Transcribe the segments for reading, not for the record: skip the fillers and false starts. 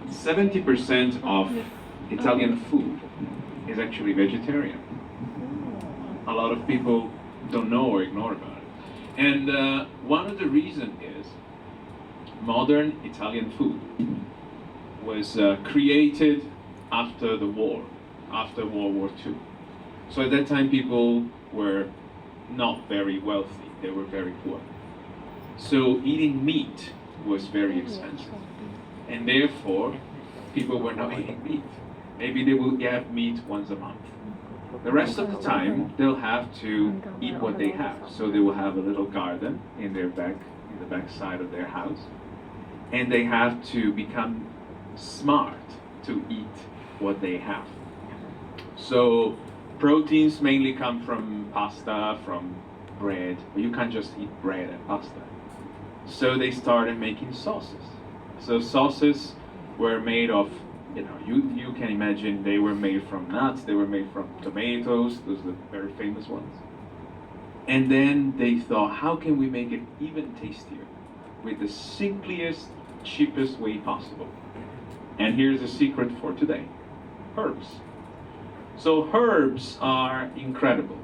70% of Italian food is actually vegetarian. A lot of people don't know or ignore about it. And one of the reasons is modern Italian food was created after the war, after World War II. So at that time people were not very wealthy, they were very poor. So eating meat was very expensive. And therefore, people were not eating meat. Maybe they will have meat once a month. The rest of the time, they'll have to eat what they have. So they will have a little garden in the back side of their house. And they have to become smart to eat what they have. So proteins mainly come from pasta, from bread, but you can't just eat bread and pasta. So they started making sauces. So sauces were made of, you can imagine they were made from nuts, they were made from tomatoes, those are the very famous ones. And then they thought, how can we make it even tastier with the simplest, cheapest way possible? And here's the secret for today: herbs. So herbs are incredible,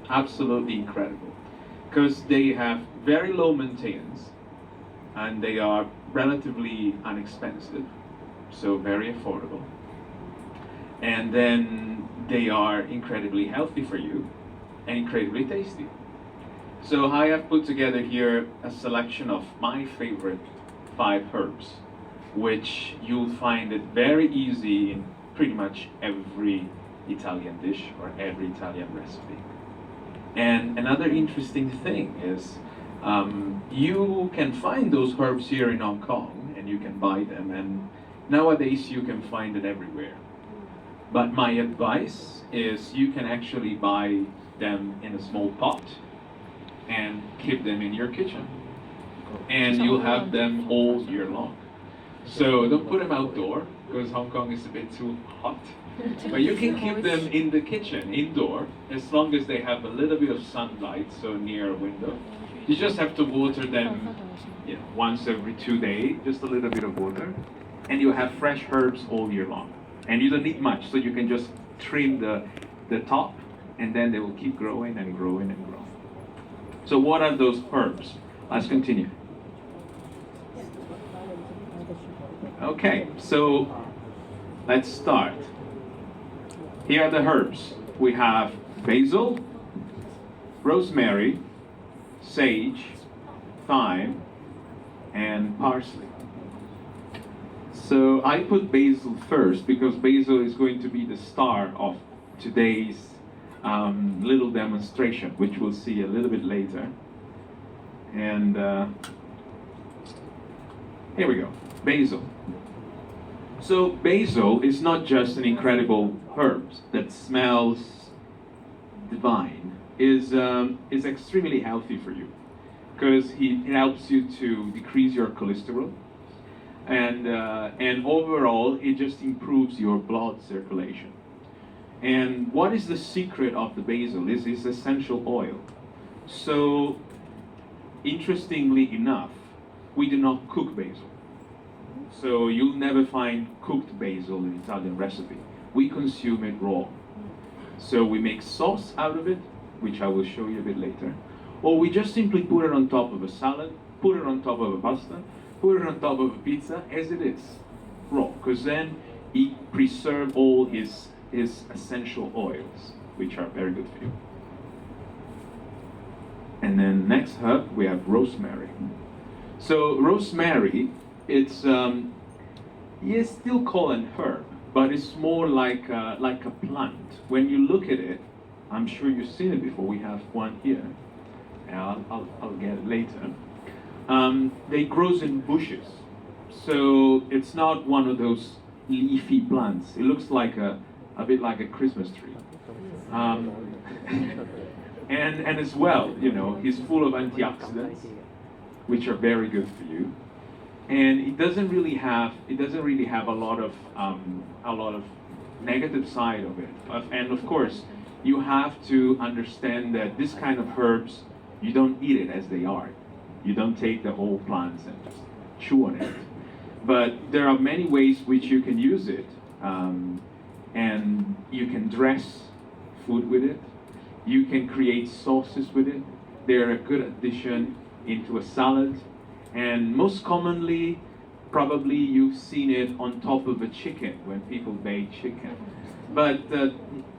absolutely incredible, because they have very low maintenance and they are relatively inexpensive, so very affordable. And then they are incredibly healthy for you and incredibly tasty. So I have put together here a selection of my favorite 5 herbs, which you'll find it very easy in pretty much every Italian dish or every Italian recipe. And another interesting thing is you can find those herbs here in Hong Kong and you can buy them, and nowadays you can find it everywhere. But my advice is you can actually buy them in a small pot and keep them in your kitchen, and you'll have them all year long. So don't put them outdoor because Hong Kong is a bit too hot. But you can keep them in the kitchen, indoor, as long as they have a little bit of sunlight, so near a window. You just have to water them once every 2 days, just a little bit of water, and you have fresh herbs all year long. And you don't need much, so you can just trim the top, and then they will keep growing and growing and growing. So what are those herbs? Let's continue. Okay, so let's start. Here are the herbs. We have basil, rosemary, sage, thyme, and parsley. So I put basil first because basil is going to be the star of today's little demonstration, which we'll see a little bit later. And here we go, basil. So basil is not just an incredible herb that smells divine. Is extremely healthy for you because it helps you to decrease your cholesterol, and overall it just improves your blood circulation. And what is the secret of the basil is essential oil. So interestingly enough, we do not cook basil. So you'll never find cooked basil in Italian recipe. We consume it raw. So we make sauce out of it, which I will show you a bit later. Or we just simply put it on top of a salad, put it on top of a pasta, put it on top of a pizza as it is, raw. Because then it preserves all his essential oils, which are very good for you. And then next herb, we have rosemary. So rosemary, it's still called an herb, but it's more like a plant. When you look at it, I'm sure you've seen it before. We have one here. And I'll get it later. They grow in bushes, so it's not one of those leafy plants. It looks like a bit like a Christmas tree. And as well, it's full of antioxidants, which are very good for you. And it doesn't really have a lot of negative side of it. And of course, you have to understand that this kind of herbs, you don't eat it as they are. You don't take the whole plants and just chew on it. But there are many ways which you can use it, and you can dress food with it. You can create sauces with it. They're a good addition into a salad. And most commonly, probably you've seen it on top of a chicken when people bake chicken. But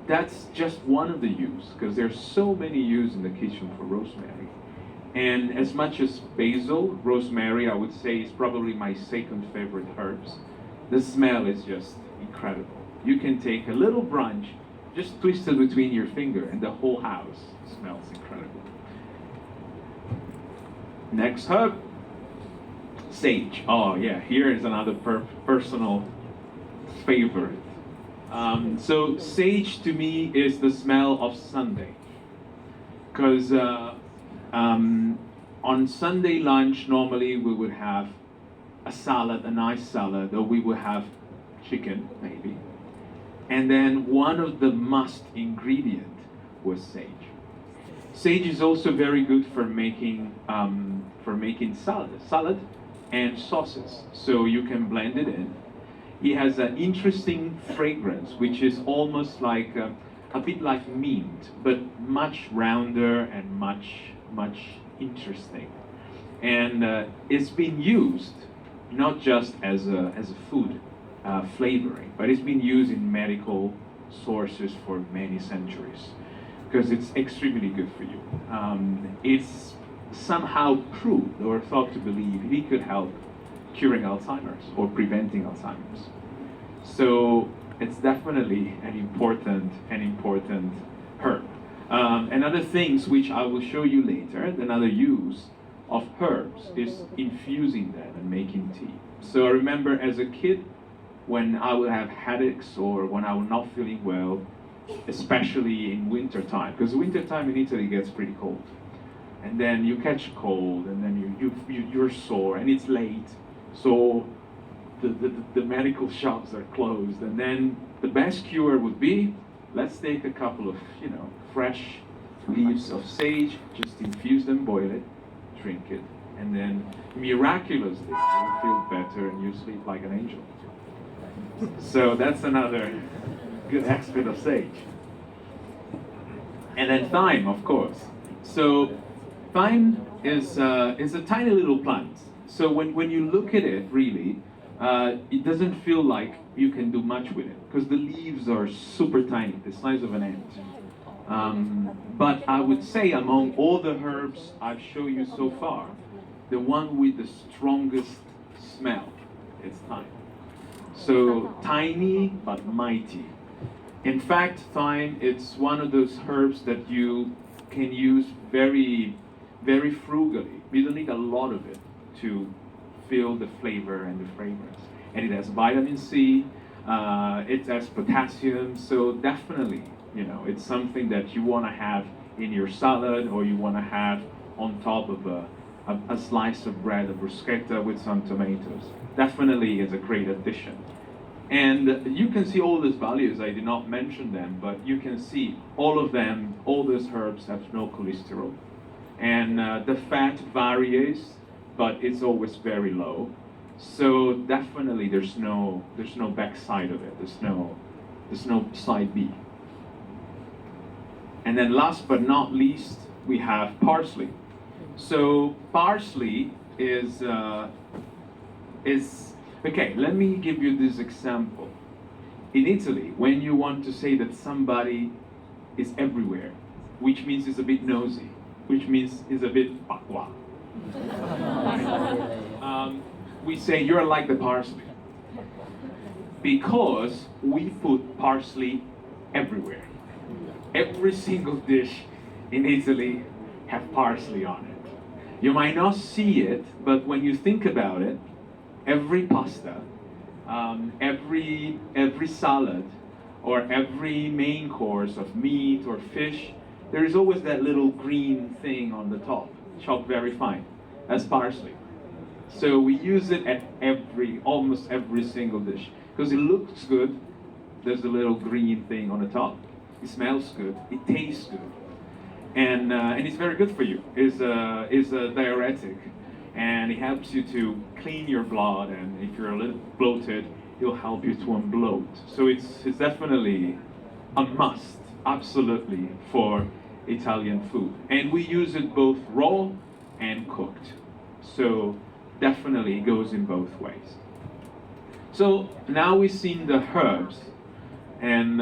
that's just one of the uses, because there's so many uses in the kitchen for rosemary. And as much as basil, rosemary, I would say, is probably my second favorite herbs. The smell is just incredible. You can take a little branch, just twist it between your finger, and the whole house smells incredible. Next herb, sage. Oh yeah, here is another personal favorite. So sage to me is the smell of Sunday, because on Sunday lunch normally we would have a salad, a nice salad, or we would have chicken maybe, and then one of the must ingredient was sage. Sage is also very good for making salad and sauces, so you can blend it in. It has an interesting fragrance, which is almost like a bit like mint, but much rounder and much interesting. And it's been used not just as a food flavoring, but it's been used in medical sources for many centuries, because it's extremely good for you. It's somehow proved or thought to believe it could help curing Alzheimer's or preventing Alzheimer's. So it's definitely an important herb. And other things which I will show you later, another use of herbs is infusing them and making tea. So I remember as a kid, when I would have headaches or when I was not feeling well, especially in winter time, because winter time in Italy gets pretty cold. And then you catch a cold, and then you're sore, and it's late, so the medical shops are closed. And then the best cure would be, let's take a couple of fresh leaves of sage, just infuse them, boil it, drink it, and then miraculously you feel better and you sleep like an angel. So that's another good aspect of sage. And then thyme, of course. So thyme is a tiny little plant. So when you look at it, really, it doesn't feel like you can do much with it, because the leaves are super tiny, the size of an ant. But I would say among all the herbs I've shown you so far, the one with the strongest smell is thyme. So tiny but mighty. In fact, thyme, it's one of those herbs that you can use very, very frugally. You don't need a lot of it to feel the flavor and the fragrance. And it has vitamin C, it has potassium, so definitely, it's something that you want to have in your salad, or you want to have on top of a slice of bread, a bruschetta with some tomatoes. Definitely is a great addition. And you can see all these values, I did not mention them, but you can see all of them, all those herbs have no cholesterol. And the fat varies, but it's always very low. So definitely there's no backside of it. There's no side B. And then last but not least, we have parsley. So parsley is okay. Let me give you this example. In Italy, when you want to say that somebody is everywhere, which means is a bit nosy, which means is a bit pacqua. We say you're like the parsley, because we put parsley everywhere. Every single dish in Italy have parsley on it. You might not see it, but when you think about it, every pasta, every salad, or every main course of meat or fish, there is always that little green thing on the top, chopped very fine. That's parsley. So we use it at almost every single dish, because it looks good. There's a little green thing on the top. It smells good. It tastes good, and it's very good for you. It's a diuretic. and it helps you to clean your blood, and if you're a little bloated, it'll help you to unbloat. So it's definitely a must, absolutely, for Italian food. And we use it both raw and cooked. So definitely it goes in both ways. So now we've seen the herbs, and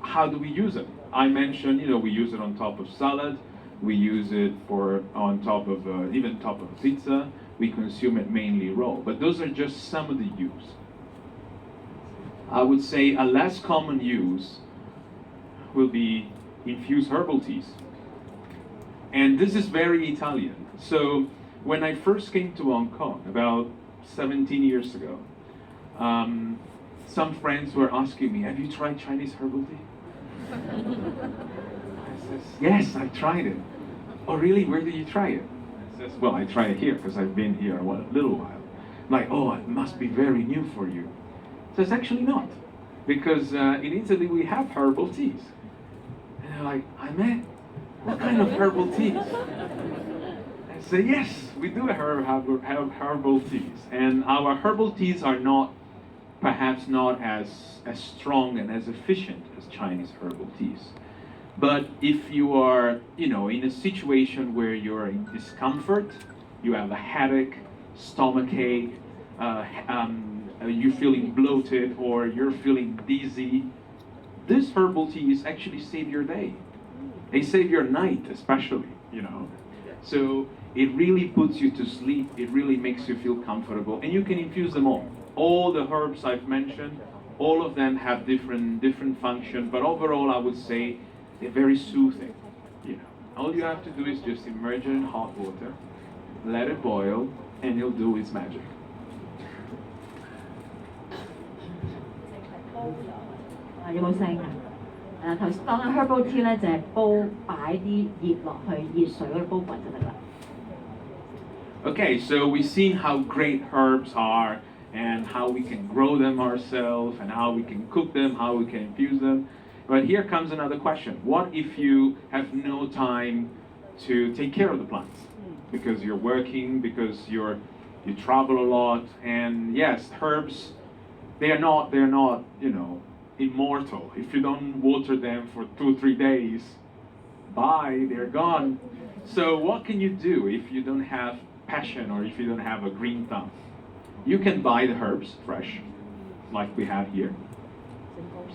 how do we use it? I mentioned, we use it on top of salad. We use it on top of, even top of pizza. We consume it mainly raw. But those are just some of the use. I would say a less common use will be infused herbal teas. And this is very Italian. So when I first came to Hong Kong about 17 years ago, some friends were asking me, have you tried Chinese herbal tea? I says, yes, I tried it. Oh really, where did you try it? I says, well, I tried it here because I've been here a little while. I'm like, oh, it must be very new for you. So it's actually not, because in Italy we have herbal teas. And they're like, Ahmed, what kind of herbal teas? I say, yes, we do have herbal teas. And our herbal teas are perhaps not as strong and as efficient as Chinese herbal teas. But if you are, in a situation where you're in discomfort, you have a headache, stomachache, you're feeling bloated, or you're feeling dizzy, this herbal teas actually save your day. They save your night, especially, So it really puts you to sleep. It really makes you feel comfortable, and you can infuse them all. All the herbs I've mentioned, all of them have different function, but overall I would say they're very soothing. All you have to do is just immerse it in hot water, let it boil, and it'll do its magic. 有冇聲啊？頭先講緊 herbal tea 咧，就係擺啲葉落去熱水嗰度煲滾就得啦。Okay, so we've seen how great herbs are, and how we can grow them ourselves, and how we can cook them, how we can infuse them. But here comes another question. What if you have no time to take care of the plants? Because you're working, because you travel a lot, and yes, herbs, they're not, immortal. If you don't water them for 2 or 3 days, bye, they're gone. So what can you do if you don't have passion, or if you don't have a green thumb? You can buy the herbs fresh, like we have here.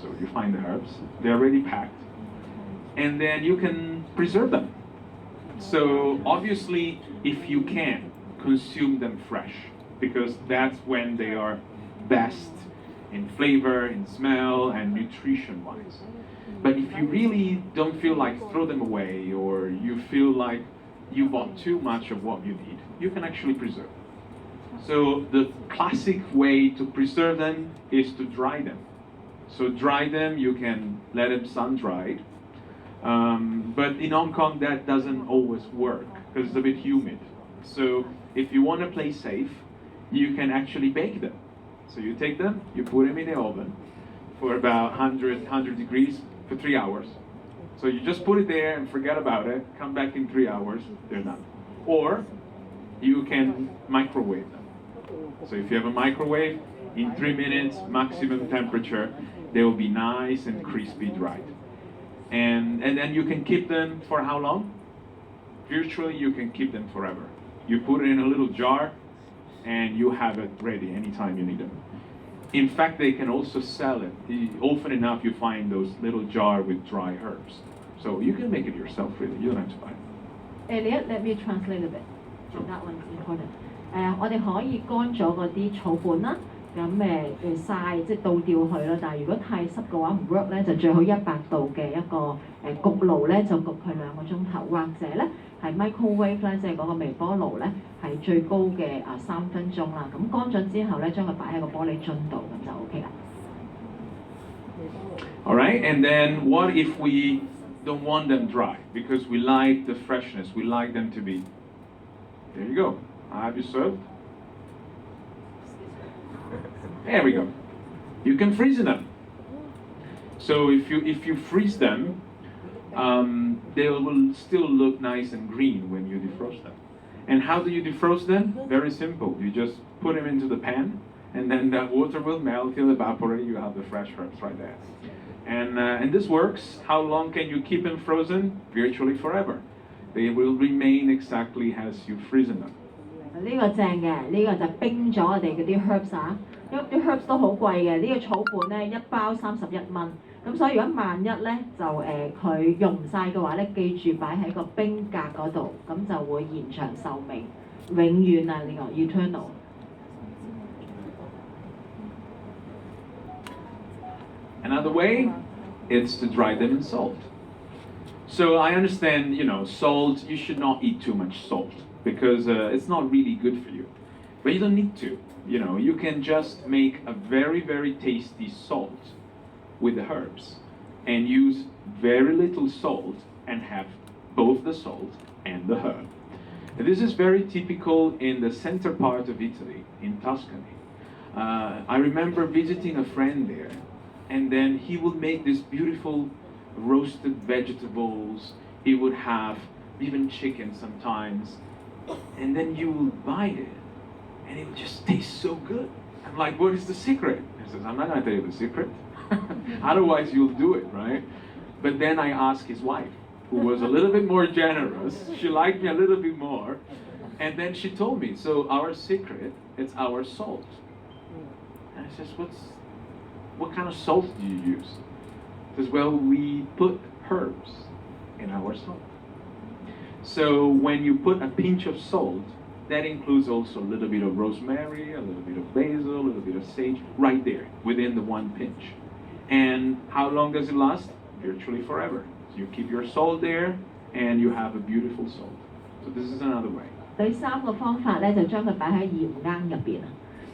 So you find the herbs, they're already packed, and then you can preserve them. So obviously, if you can, consume them fresh, because that's when they are best in flavor, in smell, and nutrition-wise. But if you really don't feel like throw them away, or you feel like you bought too much of what you need, you can actually preserve. So the classic way to preserve them is to dry them. So dry them, you can let them sun-dried. But in Hong Kong, that doesn't always work because it's a bit humid. So if you want to play safe, you can actually bake them. So you take them, you put them in the oven for about 100 degrees for 3 hours. So you just put it there and forget about it, come back in 3 hours, they're done. Or you can microwave them. So if you have a microwave, in 3 minutes, maximum temperature, they will be nice and crispy dried. And then you can keep them for how long? Virtually, you can keep them forever. You put it in a little jar, and you have it ready anytime you need them. In fact, they can also sell it. Often enough, you find those little jar with dry herbs. So you can make it yourself, really. You don't have to buy it. Elia, let me translate a bit. That one's important. 我哋可以乾咗嗰啲草本啦，咁曬即係倒掉佢啦。但係如果太濕嘅話唔 work 咧，就最好100度嘅一個焗爐咧，就焗佢2個鐘頭，或者咧係 microwave 咧，即係嗰個微波爐咧係最高嘅3分鐘啦。咁乾咗之後咧，將佢擺喺個玻璃樽度，咁就 OK 啦。All right, and then what if we don't want them dry because we like the freshness, we like them to be. There you go. I have you served. There we go. You can freeze them. So if you freeze them, they will still look nice and green when you defrost them. And how do you defrost them? Very simple. You just put them into the pan, and then the water will melt, it'll evaporate, you have the fresh herbs right there. And this works. How long can you keep them frozen? Virtually forever. They will remain exactly as you frozen them. 呢個正嘅，呢個就冰咗我哋嗰啲 herbs 啊，因為啲 herbs 都好貴嘅，呢個草本咧一包31蚊，咁所以如果萬一咧就佢用唔晒嘅話咧，記住擺喺個冰格嗰度，咁就會延長壽命，永遠啊呢個 eternal。Another way, it's to dry them in salt. So I understand, salt, you should not eat too much salt because it's not really good for you. But you don't need to. You can just make a very, very tasty salt with the herbs and use very little salt and have both the salt and the herb. And this is very typical in the center part of Italy, in Tuscany. I remember visiting a friend there, and then he would make these beautiful roasted vegetables. He would have even chicken sometimes, and then you would bite it, and it would just taste so good. I'm like, what is the secret? He says, I'm not going to tell you the secret. Otherwise, you'll do it, right? But then I asked his wife, who was a little bit more generous. She liked me a little bit more. And then she told me, so our secret, it's our salt. And I says, what kind of salt do you use? She says, well, we put herbs in our salt. So when you put a pinch of salt, that includes also a little bit of rosemary, a little bit of basil, a little bit of sage, right there, within the one pinch. And how long does it last? Virtually forever. So you keep your salt there, and you have a beautiful salt. So this is another way. 第三個方法咧就將佢擺喺鹽罌入邊啊。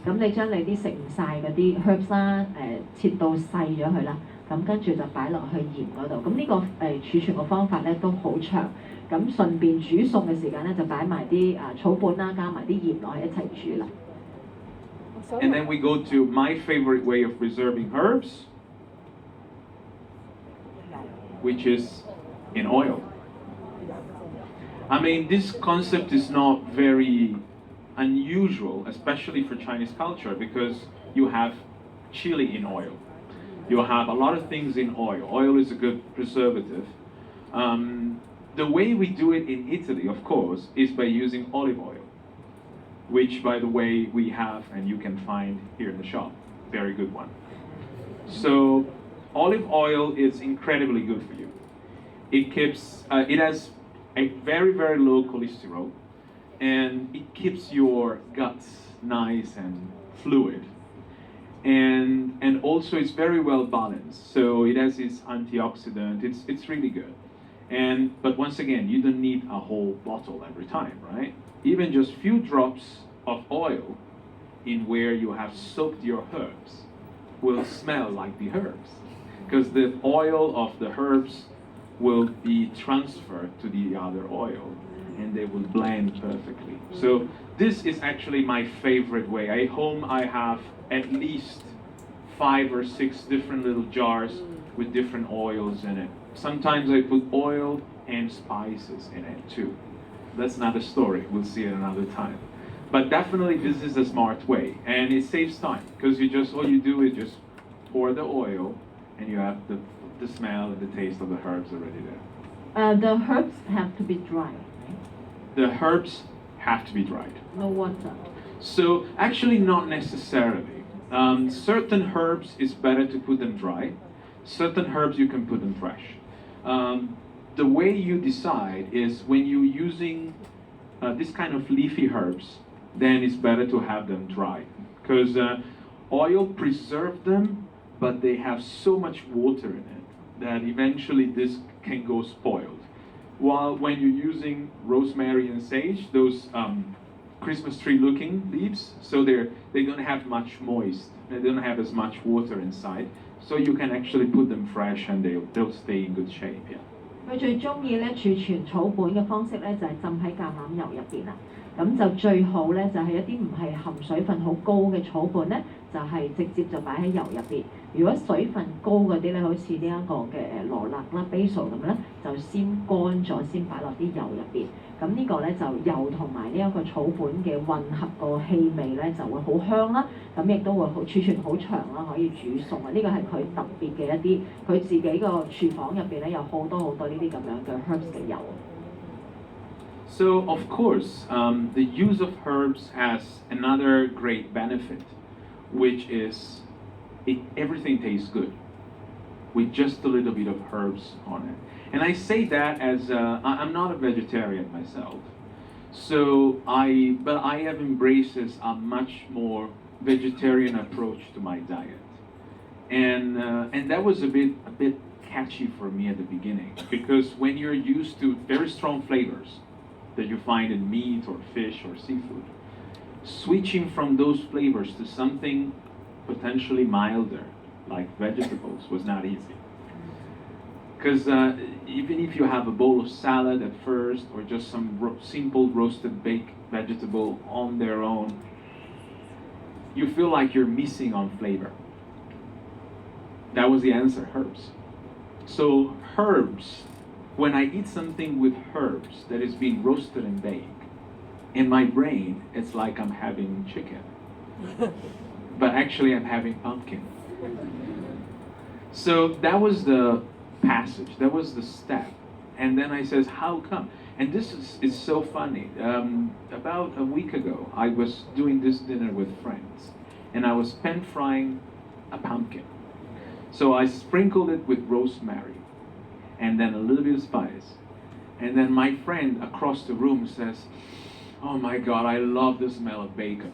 咁你將你啲食唔晒嗰啲 herbs 啦，切到細咗佢啦，咁跟住就擺落去鹽嗰度。咁呢個儲存嘅方法咧都好長。咁順便煮餸嘅時間咧就擺埋啲草本啦，加埋啲鹽落去一齊煮啦。And then we go to my favorite way of preserving herbs, which is in oil. I mean, this concept is not very unusual, especially for Chinese culture, because you have chili in oil. You have a lot of things in oil. Oil is a good preservative. The way we do it in Italy, of course, is by using olive oil, which, by the way, we have and you can find here in the shop. Very good one. So, olive oil is incredibly good for you. It has a very, very low cholesterol, and it keeps your guts nice and fluid. And also it's very well balanced. So it has its antioxidant. It's really good. But once again, you don't need a whole bottle every time, right? Even just few drops of oil in where you have soaked your herbs will smell like the herbs, because the oil of the herbs will be transferred to the other oil and they will blend perfectly. So this is actually my favorite way. At home I have at least 5 or 6 different little jars with different oils in it. Sometimes I put oil and spices in it too. That's another story, we'll see it another time. But definitely this is a smart way, and it saves time, because all you do is just pour the oil and you have the smell and the taste of the herbs already there. The herbs have to be dry, right? The herbs have to be dried. No water. So actually not necessarily. Certain herbs is better to put them dry. Certain herbs you can put them fresh. The way you decide is when you're using this kind of leafy herbs, then it's better to have them dry, because oil preserves them, but they have so much water in it that eventually this can go spoiled. While when you're using rosemary and sage, those Christmas tree looking leaves, so they don't have much moist, they don't have as much water inside, so you can actually put them fresh and they'll stay in good shape. Yeah. 佢最中意咧儲存草本嘅方式咧就係浸喺橄欖油入邊啦。咁就最好咧就係一啲唔係含水分好高嘅草本咧，就係直接就擺喺油入邊。如果水分高嗰啲咧，好似呢一個嘅羅勒啦、Basil 咁咧，就先乾咗先擺落啲油入邊。咁呢個咧就油同埋呢一個草本嘅混合個氣味咧就會好香啦，咁亦都會好儲存好長啦，可以煮餸啊！呢個係佢特別嘅一啲，佢自己個廚房入邊咧有好多呢啲咁樣嘅 herbs 嘅油。So of course, the use of herbs has another great benefit, which is everything tastes good with just a little bit of herbs on it. And I say that as I'm not a vegetarian myself, but I have embraced a much more vegetarian approach to my diet, and that was a bit catchy for me at the beginning, because when you're used to very strong flavors that you find in meat or fish or seafood, switching from those flavors to something potentially milder like vegetables was not easy. Because even if you have a bowl of salad at first, or just some simple roasted baked vegetable on their own, you feel like you're missing on flavor. That was the answer, herbs. So herbs, when I eat something with herbs that is being roasted and baked, in my brain, it's like I'm having chicken. But actually I'm having pumpkin. So that was the passage, that was the step. And then I says, how come? And this is so funny. About a week ago, I was doing this dinner with friends, and I was pan frying a pumpkin. So I sprinkled it with rosemary, and then a little bit of spice. And then my friend across the room says, oh my God, I love the smell of bacon.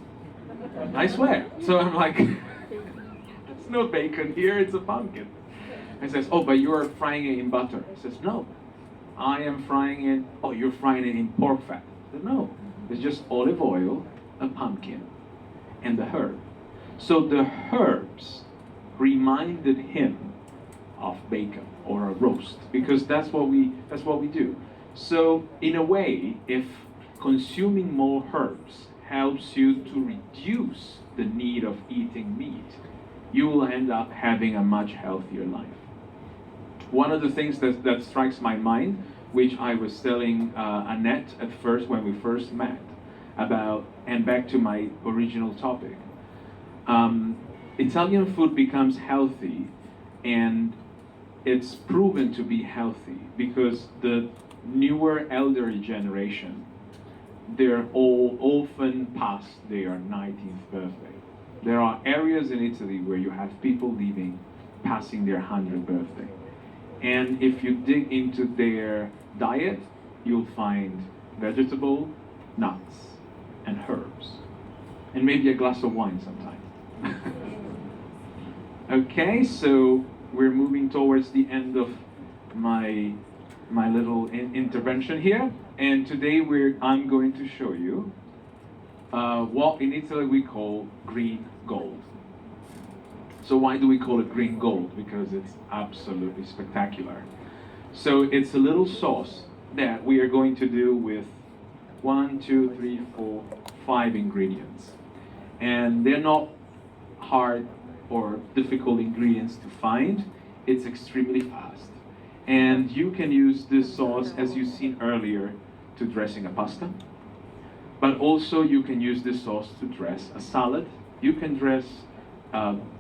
I swear. So I'm like, there's no bacon here, it's a pumpkin. I says, oh, but you're frying it in butter. He says, no, I am frying it, oh, you're frying it in pork fat. I said, no, it's just olive oil, a pumpkin, and the herb. So the herbs reminded him of bacon or a roast, because that's what we do. So in a way, if consuming more herbs helps you to reduce the need of eating meat, you will end up having a much healthier life. One of the things that strikes my mind, which I was telling Annette at first when we first met about, and back to my original topic, Italian food becomes healthy, and it's proven to be healthy because the newer elderly generation, they're all often past their 19th birthday. There are areas in Italy where you have people living passing their 100th birthday. And if you dig into their diet, you'll find vegetable, nuts, and herbs. And maybe a glass of wine sometime. Okay, so we're moving towards the end of my little intervention here. And today I'm going to show you what in Italy we call green gold. So why do we call it green gold? Because it's absolutely spectacular. So it's a little sauce that we are going to do with 1, 2, 3, 4, 5 ingredients. And they're not hard or difficult ingredients to find. It's extremely fast. And you can use this sauce, as you've seen earlier, to dressing a pasta. But also you can use this sauce to dress a salad. You can dress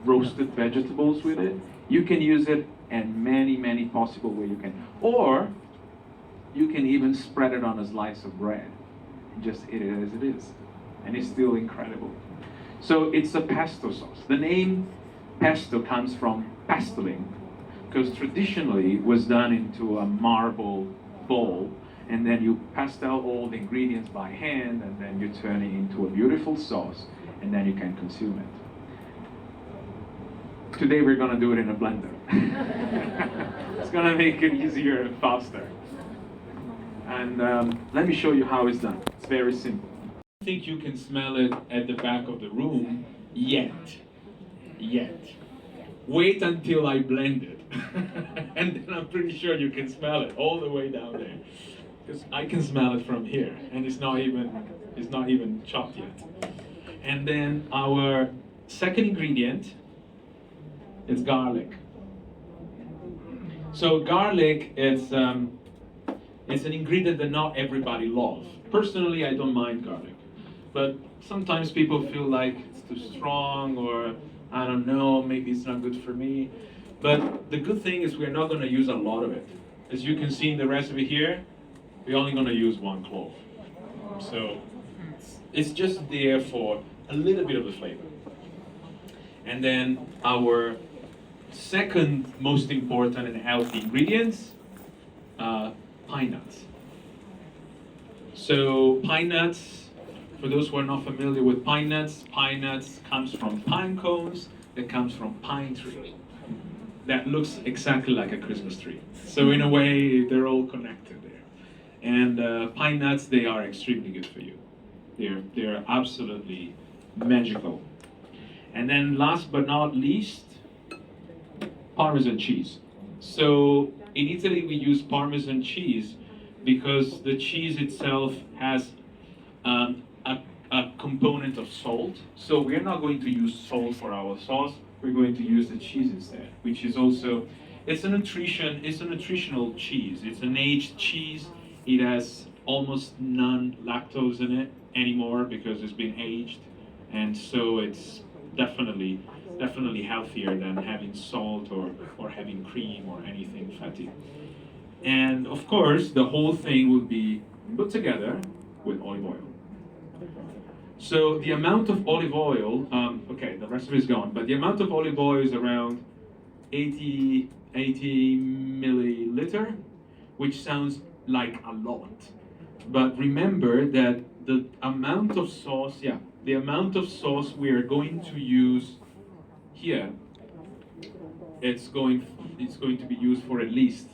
roasted vegetables with it. You can use it in many possible ways you can. Or you can even spread it on a slice of bread and just eat it as it is. And it's still incredible. So it's a pesto sauce. The name pesto comes from pasteling, because traditionally it was done into a marble bowl, and then you pastel all the ingredients by hand, and then you turn it into a beautiful sauce, and then you can consume it. Today we're gonna do it in a blender. It's gonna make it easier and faster. And let me show you how it's done. It's very simple. I think you can smell it at the back of the room yet. Wait until I blend it. And then I'm pretty sure you can smell it all the way down there. because I can smell it from here, and it's not even chopped yet. And then our second ingredient is garlic. So garlic is it's an ingredient that not everybody loves. Personally, I don't mind garlic, but sometimes people feel like it's too strong, or I don't know, maybe it's not good for me. But the good thing is we're not going to use a lot of it. As you can see in the recipe here, we're only going to use 1 clove. So it's just there for a little bit of the flavor. And then our second most important and healthy ingredients, pine nuts. So pine nuts, for those who are not familiar with pine nuts comes from pine cones that comes from pine tree. That looks exactly like a Christmas tree. So in a way, they're all connected there. And pine nuts, they are extremely good for you. They're absolutely magical. And then last but not least, Parmesan cheese. So in Italy, we use Parmesan cheese because the cheese itself has a component of salt. So we're not going to use salt for our sauce. We're going to use the cheese instead, which is also, it's a nutritional cheese. It's an aged cheese. It has almost none lactose in it anymore because it's been aged. And so it's definitely healthier than having salt or having cream or anything fatty. And of course, the whole thing will be put together with olive oil. So the amount of olive oil, okay, the recipe is gone, but the amount of olive oil is around 80 milliliter, which sounds like a lot. But remember that the amount of sauce, we are going to use here, it's going to be used for at least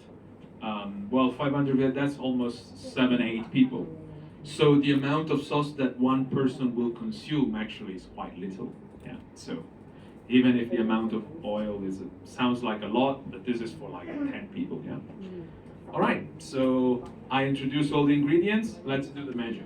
500, that's almost 7-8 people. So the amount of sauce that one person will consume actually is quite little. Yeah. So even if the amount of oil sounds like a lot, but this is for like 10 people. Yeah. All right. So I introduced all the ingredients. Let's do the magic.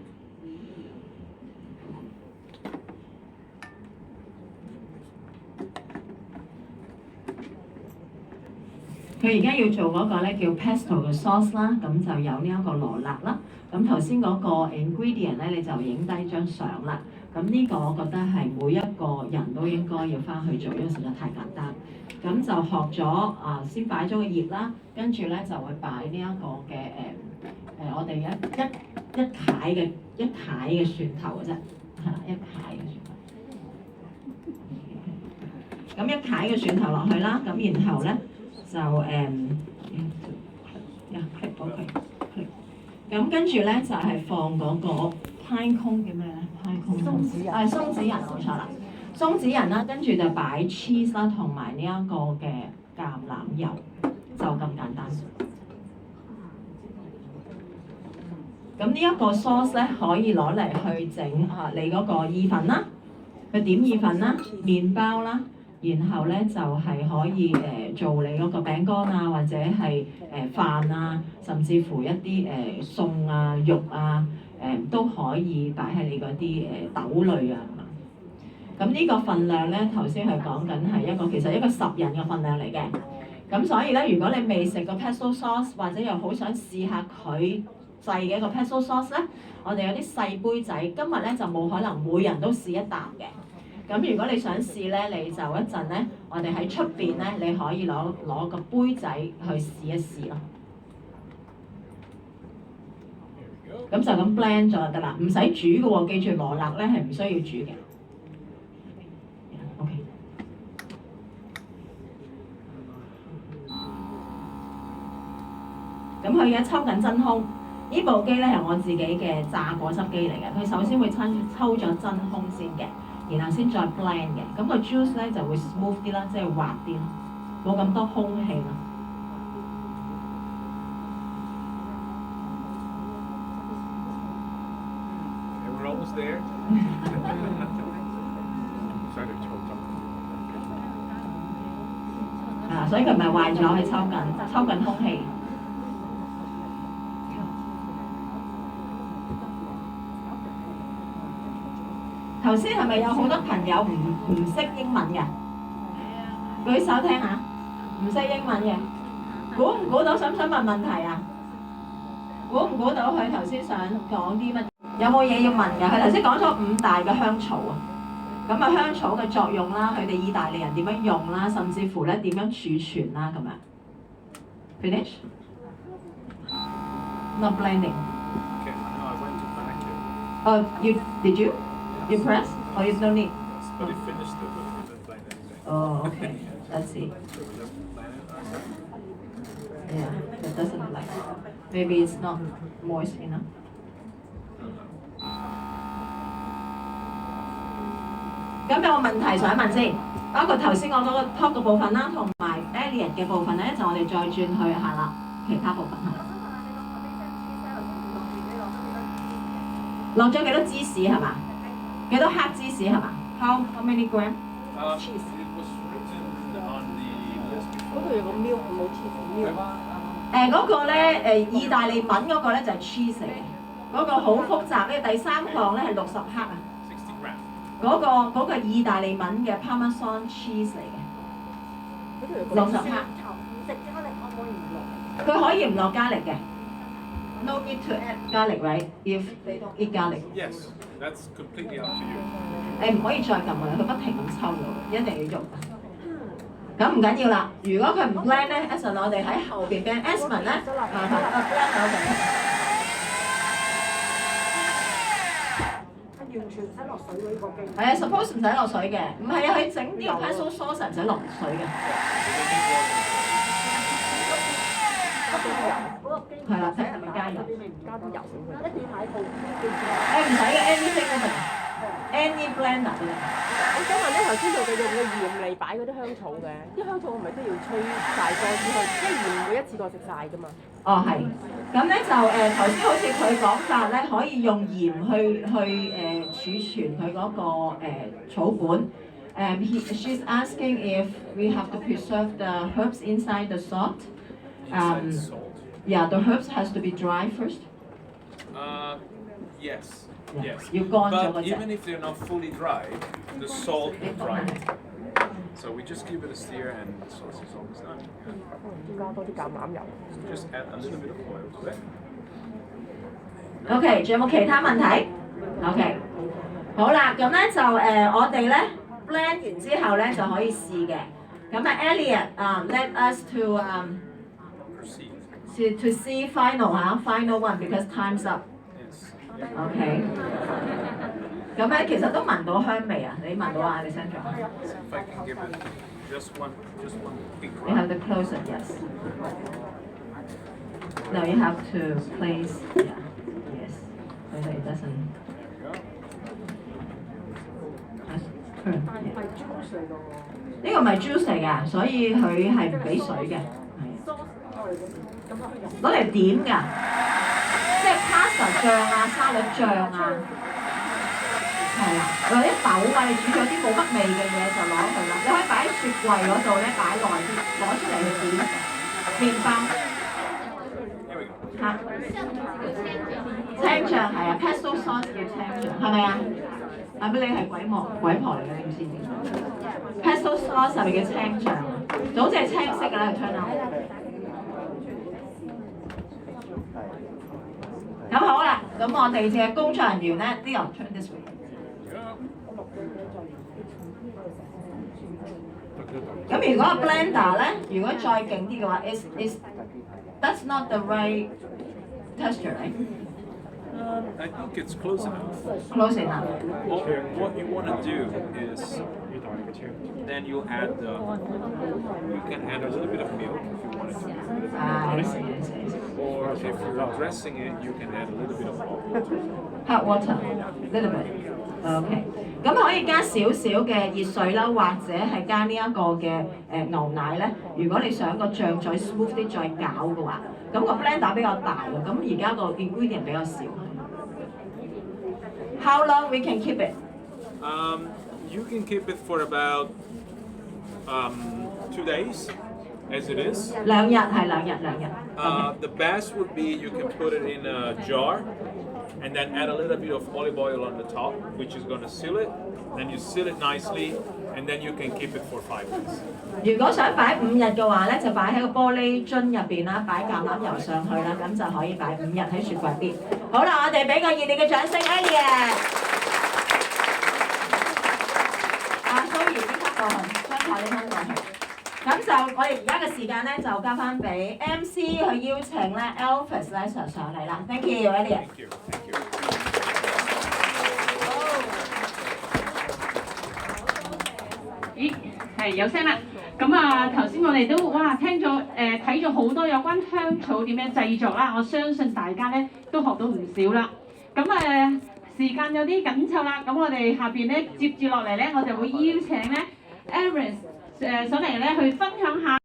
佢而家要做嗰個咧叫 pesto 嘅 sauce 啦，咁就有呢一個羅勒啦。咁頭先嗰個 ingredient 咧，你就影低張相啦。咁呢個我覺得係每一個人都應該要翻去做，因為實在太簡單。咁就學咗先擺咗個葉啦，跟住咧就會擺呢一個嘅我哋一攤嘅蒜頭嘅啫，係啦，一攤嘅蒜頭。咁一攤嘅蒜頭落去啦，咁然後咧。就click 到佢 咁跟住咧就係放嗰個 pine cone 叫咩咧 ？pine cone 松子仁松子仁冇錯啦，松子仁啦，跟住就擺 cheese 啦，同埋呢一個嘅橄欖油，就咁簡單。咁呢一個 sauce 咧可以攞嚟去整你嗰個意粉啦，去點意粉啦，麵包啦。然後咧就係可以做你嗰個餅乾啊，或者係飯啊，甚至乎一啲餸啊、肉啊都可以擺喺你嗰啲豆類啊。咁呢個份量咧，頭先佢講緊係其實一個10人嘅份量嚟嘅。咁所以咧，如果你未食過 pesto sauce， 或者又好想試下佢製嘅一個 pesto sauce 咧，我哋有啲細杯仔，今日咧就冇可能每人都試一啖嘅。咁如果你想試咧，你就一陣咧，我哋喺出邊咧，你可以攞個杯仔去試一試咯。咁就咁 blend 咗就得啦，唔使煮嘅喎，記住羅勒咧係唔需要煮嘅。OK。咁佢而家抽緊真空，呢部機咧係我自己嘅榨果汁機嚟嘅，佢首先會抽咗真空先嘅。然後先再 blend 嘅，咁個 juice 咧就會 smooth 啲啦，即係滑啲，冇咁多空氣啦。We're almost there. 所以佢唔係壞咗，係抽緊空氣。頭先係咪有好多朋友唔識英文嘅？舉手聽下，唔識英文嘅，估唔估到？想唔想問問題啊？估唔估到佢頭先想講啲乜？有冇嘢要問㗎？佢頭先講咗5大嘅香草啊，咁啊香草嘅作用啦，佢哋意大利人點樣用啦，甚至乎咧點樣儲存啦咁樣。Finish? Not blending. Okay, no, I went to back it. Oh, did you? You press? Or you don't need? But it finished it, but it didn't blend anything. Oh, okay. Let's see. So it doesn't blend it. Yeah, it doesn't like. Maybe it's not moist enough. 咁有個問題想問先，包括頭先我嗰個 talk 嘅部分啦，同埋 Elia 嘅部分咧，就我哋再轉去下啦，其他部分係。落咗幾多芝士係嘛？幾多黑芝士係嘛 ？How many gram? It was written on the list before. 嗰度有個 milk 冇 cheese milk。嗰個咧意大利文嗰個咧就係 cheese 嚟嘅，嗰個好複雜咧，第三項咧係60克啊。60 grams. 嗰個意大利文嘅 Parmesan cheese 嚟嘅，60克。唔食加力可唔可以唔落？佢可以唔落加力嘅。No need to add garlic, right? If they don't eat garlic. Yes, that's completely up to you. 你唔可以再撳佢，佢不停咁抽到，一定要喐。咁唔緊要啦，如果佢唔 blend 咧，一陣我哋喺後邊嘅 Esmond 咧，blend 好嘅。完全唔使落水喎呢個機。係啊 ，suppose 唔使落水嘅，唔係啊，佢整呢個 Basil sauce 唔使落水嘅。係啦，睇係咪加油？你咪唔加啲油一定要買套。唔使嘅 anything 嗰度 ，any blender 嘅。我想問咧，頭先做嘅用嘅鹽嚟擺嗰啲香草嘅，啲香草係咪都要吹晒乾先去？即係鹽會一次過食晒㗎嘛？哦，係。咁咧就頭先好似佢講法咧，可以用鹽去儲存佢嗰個草本。She's asking if we have to preserve the herbs inside the salt. Inside salt. Yeah, the herbs has to be dry first. Yes. Yeah. Yes. You go on But to even if they're not fully dry, the salt will dry it. So we just give it a stir and the sauce is almost done. 加多啲橄欖油。So just add a little bit of oil to it. OK， 仲有冇其他問題 ？OK， 好啦，咁咧就我哋咧 blend 完之後咧就可以試嘅。咁啊 Elia let us to Proceed. to see final final one because time's up. Yes. OK。咁咧其實都聞到香味啊！你聞到啊，Alessandra？ See if I can give it just one big You have rub. to close it, yes. No, you have to place. Yeah. Yes. So that it doesn't. There you go. 但係 juice 嚟㗎喎。呢個唔係 juice 嚟㗎，所以佢係唔俾水嘅，攞嚟點㗎，即係 pasta 醬啊、沙律醬啊，係啦，或者豆啊，你煮咗啲冇乜味嘅嘢就攞佢啦，你可以擺喺雪櫃嗰度咧，擺耐啲，攞出嚟去點麵包 Here we go. 嚇，青醬係啊 ，pesto sauce 叫青醬係咪啊？係咪你係鬼婆嚟嘅？你唔知點？pesto sauce 係咪叫青醬？總之係青色㗎啦，turn out。咁好啦，咁我哋嘅工作人員咧都有 turn this way。咁如果個 blender 咧，如果再勁啲嘅話，is that's not the right texture, right? I think it's close enough. Close enough. What you want to do is then you can add a little bit of milk if you wanted to. I see. Or if you're dressing it, you can add a little bit of hot water. Hot water, little bit. OK。咁可以加少少嘅熱水啦，或者係加呢一個嘅牛奶咧。如果你想個醬再 smooth 啲、再攪嘅話，咁個 blender 比較大喎。咁而家個 ingredient 比較少。How long we can keep it? You can keep it for about 2 days, as it is. 2日係2日。The best would be you can put it in a jar and then add a little bit of olive oil on the top, which is going to seal it. Then you seal it nicely, and then you can keep it for 5 minutes. 如果想擺5日嘅話咧，就擺喺個玻璃樽入邊啦，擺橄欖油上去啦，咁就可以擺5日喺雪櫃邊。好啦，我哋俾個熱烈嘅掌聲 Elia。Sorry， 已經翻過去，將台拎翻過去。咁就我哋而家嘅時間咧，就交翻俾 MC 去邀請咧 Elvis 咧就上嚟啦。Thank you Elia。Thank you. Thank you. 咦，係有聲啦。咁啊，頭先我哋都聽咗睇咗好多有關香草點樣製作啦，我相信大家咧都學到唔少啦。咁時間有啲緊湊啦，咁我哋下邊咧接住落嚟咧，我就會邀請咧 Eris 上嚟咧去分享下。